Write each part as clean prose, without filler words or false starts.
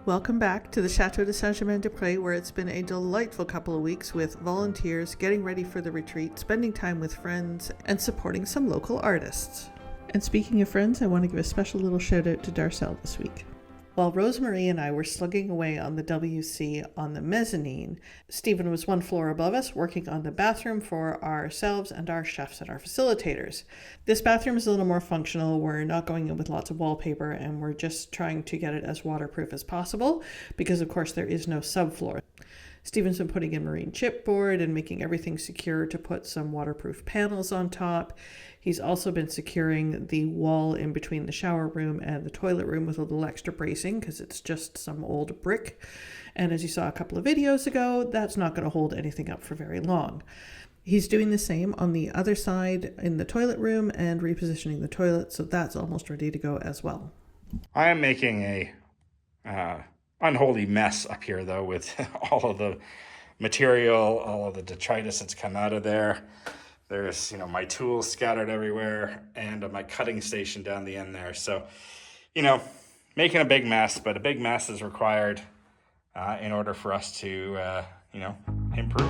Welcome back to the Château de Saint-Germain-des-Prés, where it's been a delightful couple of weeks with volunteers getting ready for the retreat, spending time with friends, and supporting some local artists. And speaking of friends, I want to give a special little shout out to Darcel this week. While Rosemarie and I were slugging away on the WC on the mezzanine, Stephen was one floor above us working on the bathroom for ourselves and our chefs and our facilitators. This bathroom is a little more functional. We're not going in with lots of wallpaper, and we're just trying to get it as waterproof as possible because, of course, there is no subfloor. Stephen's been putting in marine chipboard and making everything secure to put some waterproof panels on top. He's also been securing the wall in between the shower room and the toilet room with a little extra bracing because it's just some old brick. And as you saw a couple of videos ago, that's not going to hold anything up for very long. He's doing the same on the other side in the toilet room and repositioning the toilet, so that's almost ready to go as well. I am making a unholy mess up here, though, with all of the material, all of the detritus that's come out of there. There's, my tools scattered everywhere and my cutting station down the end there. So, making a big mess, but a big mess is required in order for us to, improve.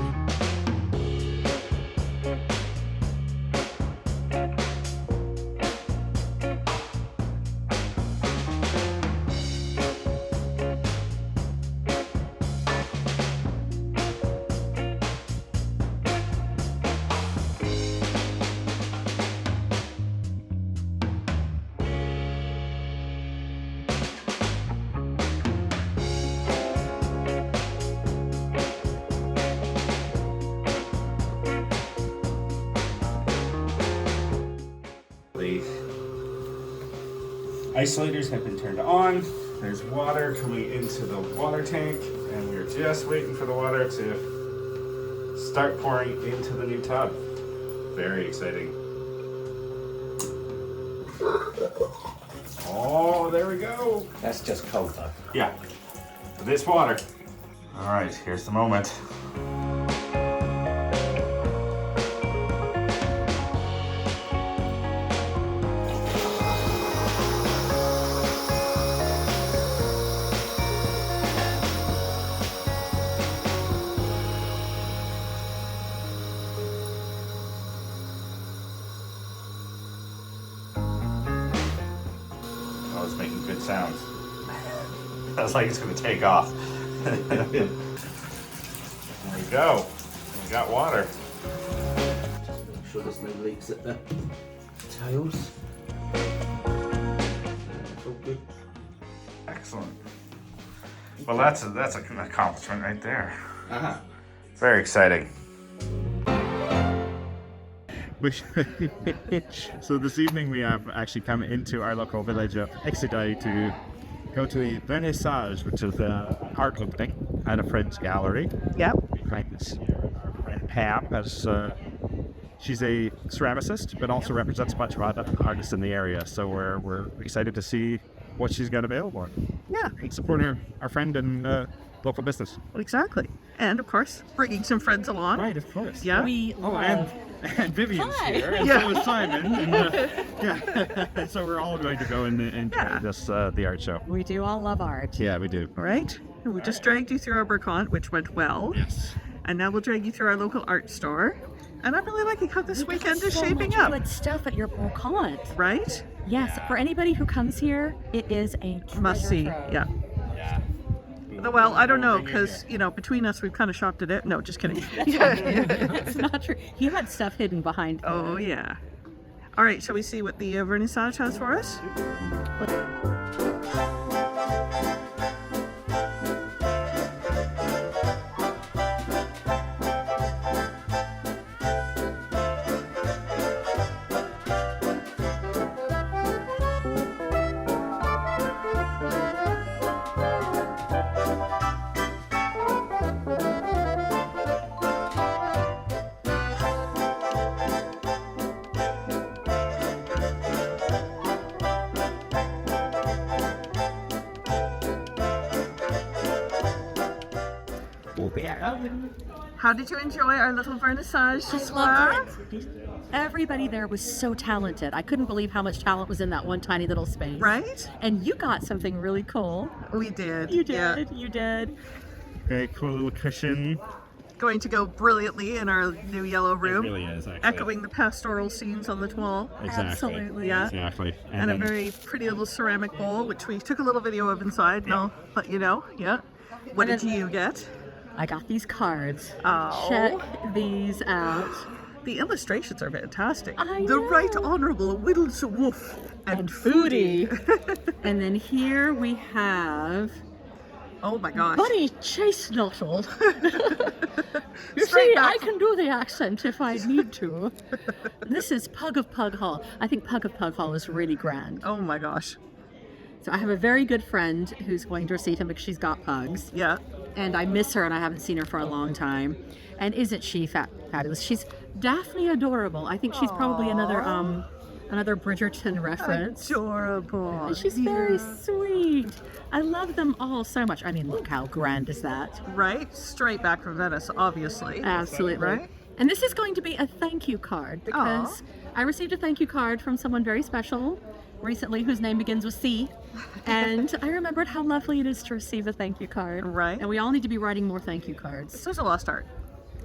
The isolators have been turned on. There's water coming into the water tank, and we're just waiting for the water to start pouring into the new tub. Very exciting. Oh, there we go. That's just cold though. Yeah, this water. All right, here's the moment. Oh, it's making good sounds. Sounds like it's going to take off. There we go. We got water. Just make sure there's no leaks at the tails. It's all good. Excellent. Well, that's an accomplishment right there. Uh-huh. Very exciting. So this evening we have actually come into our local village of Exodai to go to a vernissage, which is an art opening at a French gallery. Yep. Our friend Pam she's a ceramicist, but also represents a bunch of other artists in the area. So we're excited to see what she's got available. Yeah. And support our friend and local business. Exactly. And, of course, bringing some friends along. Right, of course. Yeah. And Vivian's here, and Yeah. so is Simon. And, so we're all going to go and enjoy this the art show. We do all love art. Yeah, we do. Right? And we just dragged you through our Burkont, which went well. Yes. And now we'll drag you through our local art store. And I'm really liking how this weekend is so shaping much up. good stuff at your Burkont. Right? Yes, for anybody who comes here, it is a Must see. treasure trove. Yeah. Well, I don't know, because, between us, we've kind of shopped it out. No, just kidding. It's not true. He had stuff hidden behind. Oh, yeah. All right, shall we see what the vernissage has for us? Yeah. How did you enjoy our little vernissage, I Sara? loved it. everybody there was so talented. I couldn't believe how much talent was in that one tiny little space. Right? And you got something really cool. We did. You did. Yeah. You did. Very cool little cushion. Going to go brilliantly in our new yellow room. It really is, actually. Echoing the pastoral scenes on the wall. Exactly. Absolutely. Yeah. Exactly. And a then- very pretty little ceramic bowl, which we took a little video of inside, and I'll let you know. Yeah. What And did then- you get? I got these cards. Oh. Check these out. The illustrations are fantastic. I The know. Right Honourable Whittles Wolf And foodie. And then here we have Oh my gosh. Bunny Chase Nuttall. You Straight see, back I can do the accent if I need to. This is Pug of Pug Hall. I think Pug of Pug Hall is really grand. Oh my gosh. So I have a very good friend who's going to receive him because she's got pugs. Yeah. And I miss her and I haven't seen her for a long time. And isn't she fabulous? She's Daphne adorable. I think she's probably another Bridgerton reference. Adorable. And she's very sweet. I love them all so much. I mean, look how grand is that? Right? Straight back from Venice, obviously. Absolutely. Right? And this is going to be a thank you card because I received a thank you card from someone very special recently whose name begins with C. And I remembered how lovely it is to receive a thank you card. Right. And we all need to be writing more thank you cards, Such a lost art.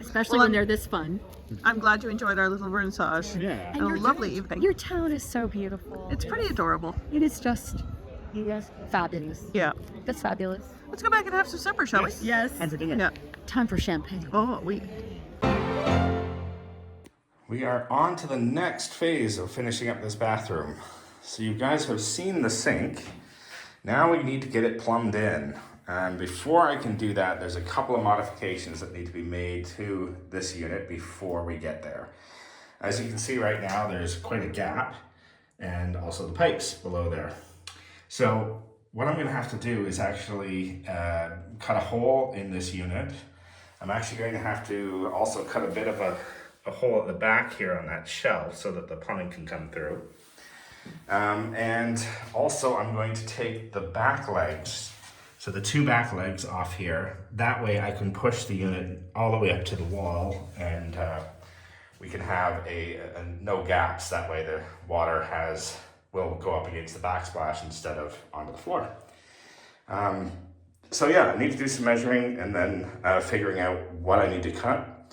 especially Well, when they're this fun. I'm glad you enjoyed our little vernissage. Yeah. And a lovely evening. Your town is so beautiful. It's pretty adorable. It is just fabulous. Yeah. That's fabulous. Let's go back and have some supper, shall we? Yes. Yeah. Time for champagne. Oh, We are on to the next phase of finishing up this bathroom. So you guys have seen the sink. Now we need to get it plumbed in. And before I can do that, there's a couple of modifications that need to be made to this unit before we get there. As you can see right now, there's quite a gap and also the pipes below there. So what I'm gonna have to do is actually cut a hole in this unit. I'm actually going to have to also cut a bit of a hole at the back here on that shelf so that the plumbing can come through. And also I'm going to take the back legs, so the two back legs off here. That way I can push the unit all the way up to the wall and we can have a no gaps. That way the water will go up against the backsplash instead of onto the floor. So yeah, I need to do some measuring and then figuring out what I need to cut,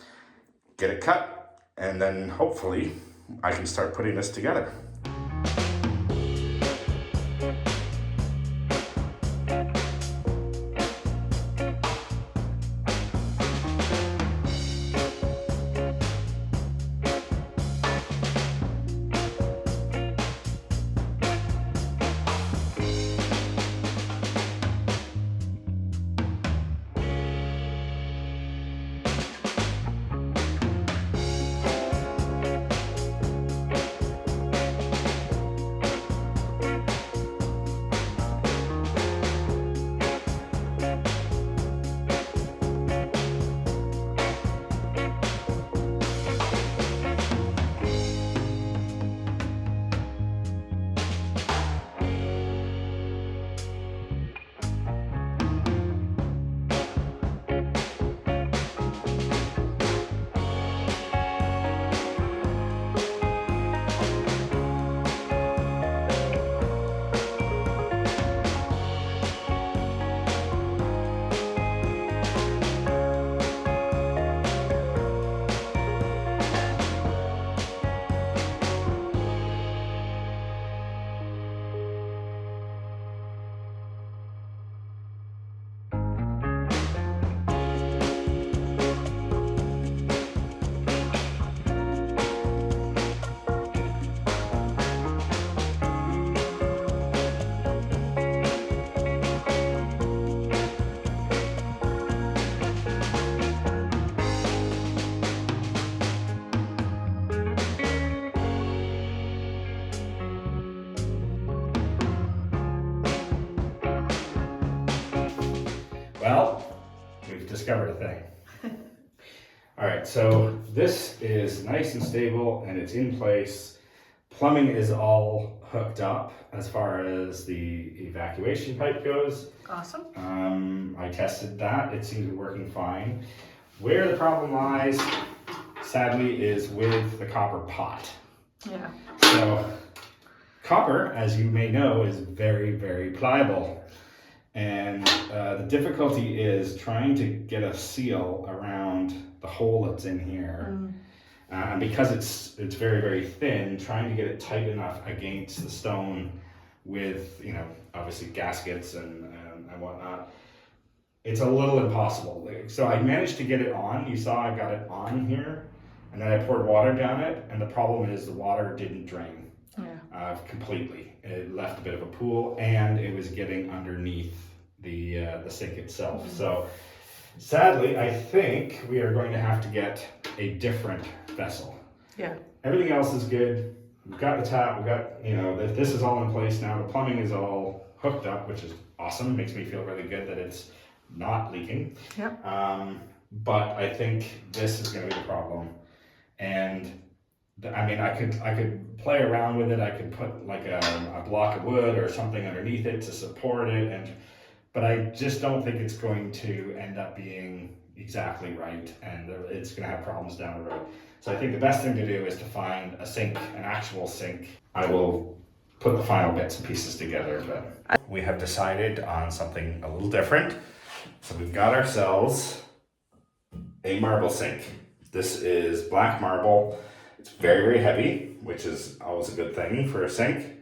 get it cut, and then hopefully I can start putting this together. Well, we've discovered a thing. All right, so this is nice and stable and it's in place. Plumbing is all hooked up as far as the evacuation pipe goes. awesome. I tested that, it seems to be working fine. Where the problem lies, sadly, is with the copper pot. Yeah. So copper, as you may know, is very, very pliable. And the difficulty is trying to get a seal around the hole that's in here. And because it's very, very thin, trying to get it tight enough against the stone with, you know, obviously gaskets and whatnot, it's a little impossible. So I managed to get it on. You saw I got it on here, and then I poured water down it, and the problem is the water didn't drain completely. It left a bit of a pool, and it was getting underneath the sink itself. So sadly, I think we are going to have to get a different vessel. Yeah. Everything else is good. We've got the tap, we've got, you know, this is all in place now. The plumbing is all hooked up, which is awesome. Makes me feel really good that it's not leaking. Yep. But I think this is going to be the problem. And I mean, I could play around with it. I could put like a block of wood or something underneath it to support it, but I just don't think it's going to end up being exactly right, and it's going to have problems down the road. So I think the best thing to do is to find a sink, an actual sink. I will put the final bits and pieces together, but we have decided on something a little different. So we've got ourselves a marble sink. This is black marble. It's very, very heavy, which is always a good thing for a sink.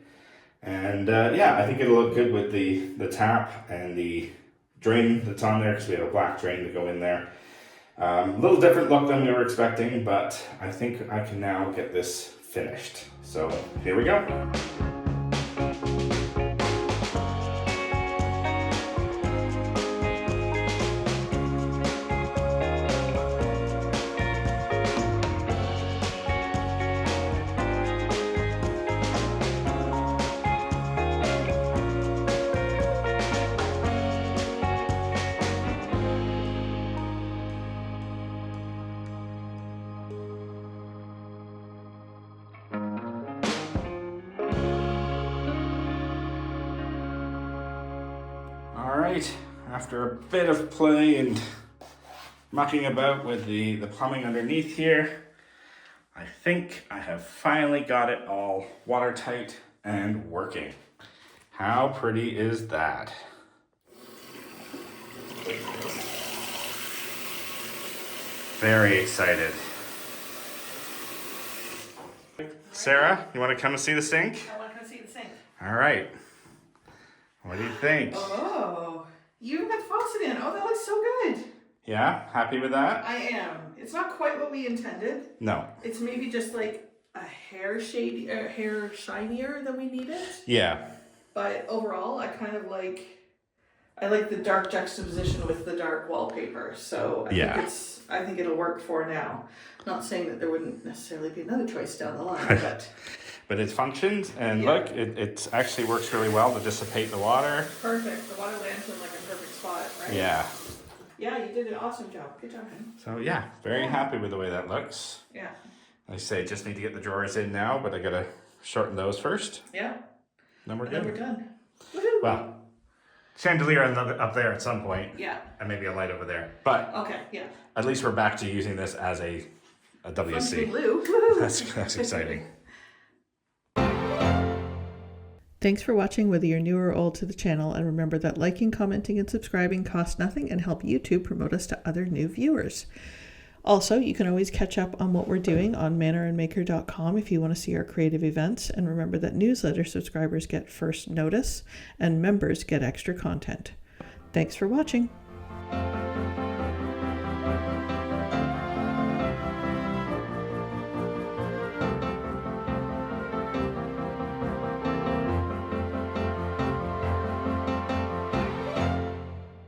And yeah, I think it'll look good with the tap and the drain that's on there, because we have a black drain to go in there. A little different look than we were expecting, but I think I can now get this finished. So here we go. Alright, after a bit of play and mucking about with the plumbing underneath here, I think I have finally got it all watertight and working. How pretty is that? Very excited. Sarah, you want to come and see the sink? I want to come see the sink. Alright. What do you think? Oh, you got the faucet in. Oh, that looks so good. Yeah, happy with that? I am. It's not quite what we intended. No. It's maybe just like a hair shinier than we needed. Yeah. But overall, I like the dark juxtaposition with the dark wallpaper. So I think it'll work for now. Not saying that there wouldn't necessarily be another choice down the line, but but it functions, and look, it actually works really well to dissipate the water. Perfect. The water lands in like a perfect spot, right? Yeah. Yeah, you did an awesome job. Good job, man. So yeah, very happy with the way that looks. Yeah. Like I say, just need to get the drawers in now, but I gotta shorten those first. Yeah. Then we're And good. then we're done. Woohoo. Well, chandelier up there at some point. Yeah. And maybe a light over there. But Okay, yeah. at least we're back to using this as a WC. Funky blue. Woohoo. That's exciting. Thanks for watching, whether you're new or old to the channel, and remember that liking, commenting, and subscribing cost nothing and help YouTube promote us to other new viewers. Also, you can always catch up on what we're doing on manorandmaker.com if you want to see our creative events, and remember that newsletter subscribers get first notice and members get extra content. Thanks for watching.